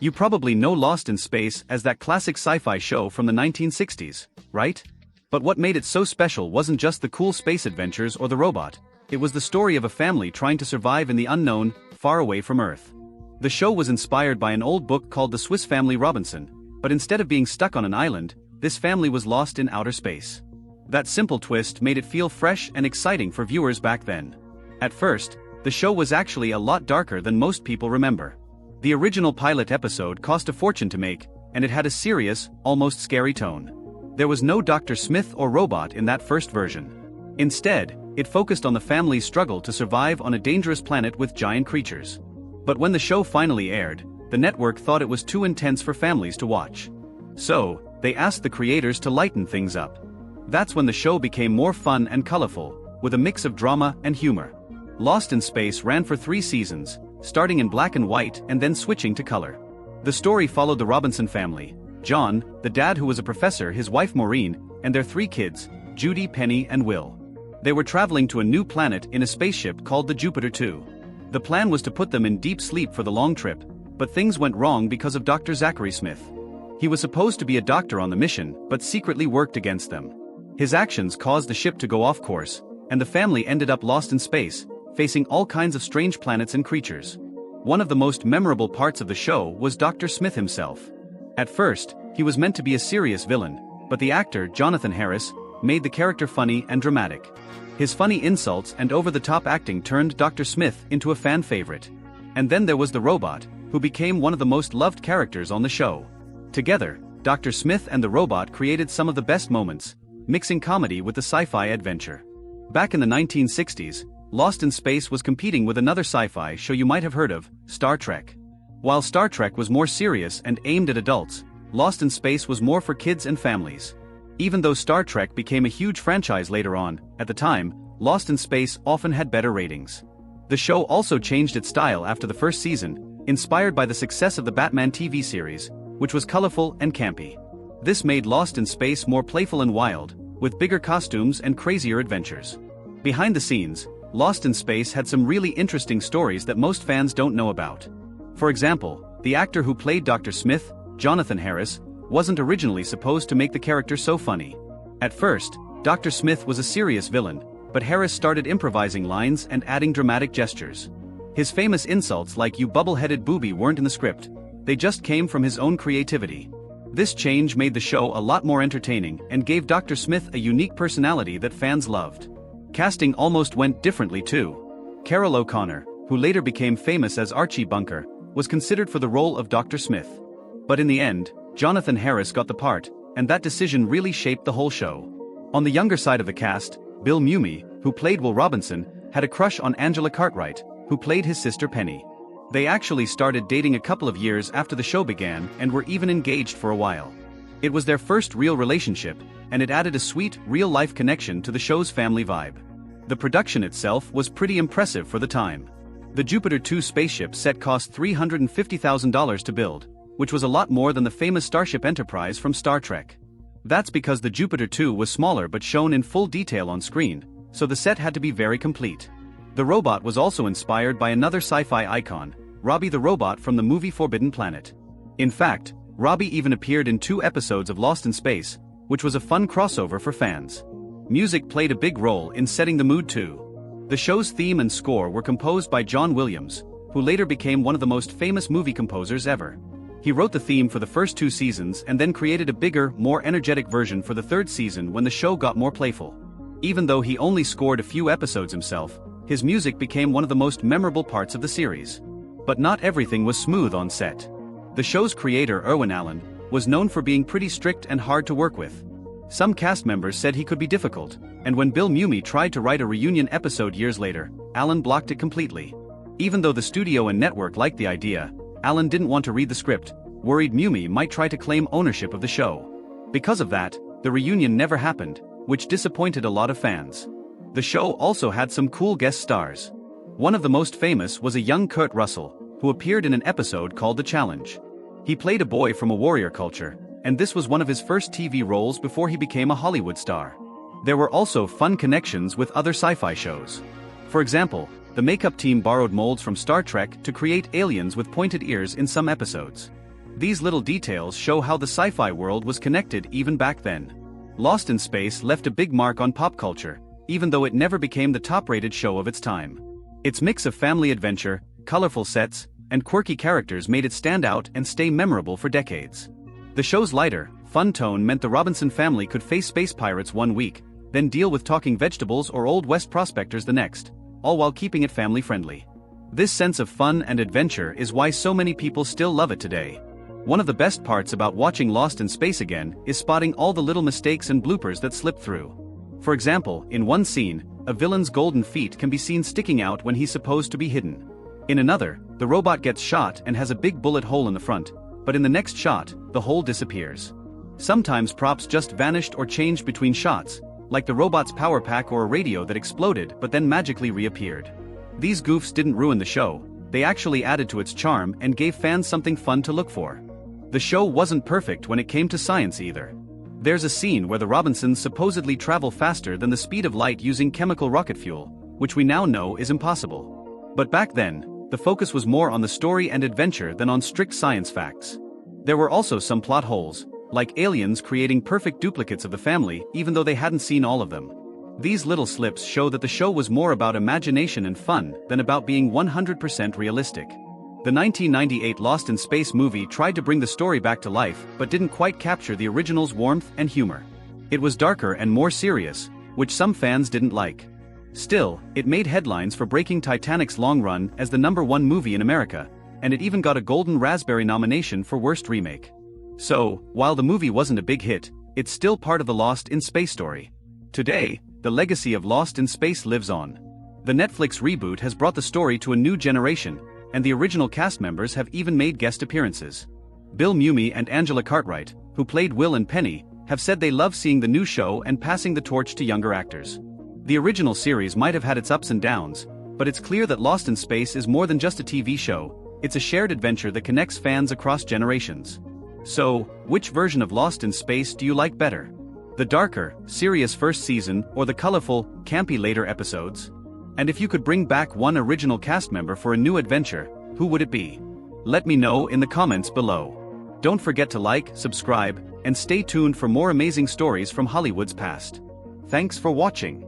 You probably know Lost in Space as that classic sci-fi show from the 1960s, right? But what made it so special wasn't just the cool space adventures or the robot. It was the story of a family trying to survive in the unknown, far away from Earth. The show was inspired by an old book called The Swiss Family Robinson, but instead of being stuck on an island, this family was lost in outer space. That simple twist made it feel fresh and exciting for viewers back then. At first, the show was actually a lot darker than most people remember. The original pilot episode cost a fortune to make, and it had a serious, almost scary tone. There was no Dr. Smith or robot in that first version. Instead, it focused on the family's struggle to survive on a dangerous planet with giant creatures. But when the show finally aired, the network thought it was too intense for families to watch. So, they asked the creators to lighten things up. That's when the show became more fun and colorful, with a mix of drama and humor. Lost in Space ran for 3 seasons, starting in black and white and then switching to color. The story followed the Robinson family: John, the dad who was a professor, his wife Maureen, and their 3 kids, Judy, Penny, and Will. They were traveling to a new planet in a spaceship called the Jupiter 2. The plan was to put them in deep sleep for the long trip, but things went wrong because of Dr. Zachary Smith. He was supposed to be a doctor on the mission, but secretly worked against them. His actions caused the ship to go off course, and the family ended up lost in space, facing all kinds of strange planets and creatures. One of the most memorable parts of the show was Dr. Smith himself. At first, he was meant to be a serious villain, but the actor Jonathan Harris made the character funny and dramatic. His funny insults and over-the-top acting turned Dr. Smith into a fan favorite. And then there was the robot, who became one of the most loved characters on the show. Together, Dr. Smith and the robot created some of the best moments, mixing comedy with the sci-fi adventure. Back in the 1960s, Lost in Space was competing with another sci-fi show you might have heard of, Star Trek. While Star Trek was more serious and aimed at adults, Lost in Space was more for kids and families. Even though Star Trek became a huge franchise later on, at the time, Lost in Space often had better ratings. The show also changed its style after the first season, inspired by the success of the Batman TV series, which was colorful and campy. This made Lost in Space more playful and wild, with bigger costumes and crazier adventures. Behind the scenes, Lost in Space had some really interesting stories that most fans don't know about. For example, the actor who played Dr. Smith, Jonathan Harris, wasn't originally supposed to make the character so funny. At first, Dr. Smith was a serious villain, but Harris started improvising lines and adding dramatic gestures. His famous insults like "you bubble-headed booby" weren't in the script, they just came from his own creativity. This change made the show a lot more entertaining and gave Dr. Smith a unique personality that fans loved. Casting almost went differently too. Carol O'Connor, who later became famous as Archie Bunker, was considered for the role of Dr. Smith. But in the end, Jonathan Harris got the part, and that decision really shaped the whole show. On the younger side of the cast, Bill Mumy, who played Will Robinson, had a crush on Angela Cartwright, who played his sister Penny. They actually started dating a couple of years after the show began and were even engaged for a while. It was their first real relationship, and it added a sweet, real-life connection to the show's family vibe. The production itself was pretty impressive for the time. The Jupiter 2 spaceship set cost $350,000 to build, which was a lot more than the famous Starship Enterprise from Star Trek. That's because the Jupiter 2 was smaller but shown in full detail on screen, so the set had to be very complete. The robot was also inspired by another sci-fi icon, Robbie the robot from the movie Forbidden Planet. In fact, Robbie even appeared in 2 episodes of Lost in Space, which was a fun crossover for fans. Music played a big role in setting the mood too. The show's theme and score were composed by John Williams, who later became one of the most famous movie composers ever. He wrote the theme for the first 2 seasons and then created a bigger, more energetic version for the 3rd season when the show got more playful. Even though he only scored a few episodes himself, his music became one of the most memorable parts of the series. But not everything was smooth on set. The show's creator, Irwin Allen, was known for being pretty strict and hard to work with. Some cast members said he could be difficult, and when Bill Mumy tried to write a reunion episode years later, Allen blocked it completely. Even though the studio and network liked the idea, Allen didn't want to read the script, worried Mumy might try to claim ownership of the show. Because of that, the reunion never happened, which disappointed a lot of fans. The show also had some cool guest stars. One of the most famous was a young Kurt Russell, who appeared in an episode called The Challenge. He played a boy from a warrior culture, and this was one of his first TV roles before he became a Hollywood star. There were also fun connections with other sci-fi shows. For example, the makeup team borrowed molds from Star Trek to create aliens with pointed ears in some episodes. These little details show how the sci-fi world was connected even back then. Lost in Space left a big mark on pop culture, even though it never became the top-rated show of its time. Its mix of family adventure, colorful sets, and quirky characters made it stand out and stay memorable for decades. The show's lighter, fun tone meant the Robinson family could face space pirates one week, then deal with talking vegetables or Old West prospectors the next, all while keeping it family-friendly. This sense of fun and adventure is why so many people still love it today. One of the best parts about watching Lost in Space again is spotting all the little mistakes and bloopers that slip through. For example, in one scene, a villain's golden feet can be seen sticking out when he's supposed to be hidden. In another, the robot gets shot and has a big bullet hole in the front, but in the next shot, the hole disappears. Sometimes props just vanished or changed between shots, like the robot's power pack or a radio that exploded but then magically reappeared. These goofs didn't ruin the show, they actually added to its charm and gave fans something fun to look for. The show wasn't perfect when it came to science either. There's a scene where the Robinsons supposedly travel faster than the speed of light using chemical rocket fuel, which we now know is impossible. But back then, the focus was more on the story and adventure than on strict science facts. There were also some plot holes, like aliens creating perfect duplicates of the family even though they hadn't seen all of them. These little slips show that the show was more about imagination and fun than about being 100% realistic. The 1998 Lost in Space movie tried to bring the story back to life but didn't quite capture the original's warmth and humor. It was darker and more serious, which some fans didn't like. Still, it made headlines for breaking Titanic's long run as the #1 movie in America, and it even got a Golden Raspberry nomination for Worst Remake. So, while the movie wasn't a big hit, it's still part of the Lost in Space story. Today, the legacy of Lost in Space lives on. The Netflix reboot has brought the story to a new generation, and the original cast members have even made guest appearances. Bill Mumy and Angela Cartwright, who played Will and Penny, have said they love seeing the new show and passing the torch to younger actors. The original series might have had its ups and downs, but it's clear that Lost in Space is more than just a TV show, it's a shared adventure that connects fans across generations. So, which version of Lost in Space do you like better? The darker, serious first season or the colorful, campy later episodes? And if you could bring back one original cast member for a new adventure, who would it be? Let me know in the comments below. Don't forget to like, subscribe, and stay tuned for more amazing stories from Hollywood's past. Thanks for watching.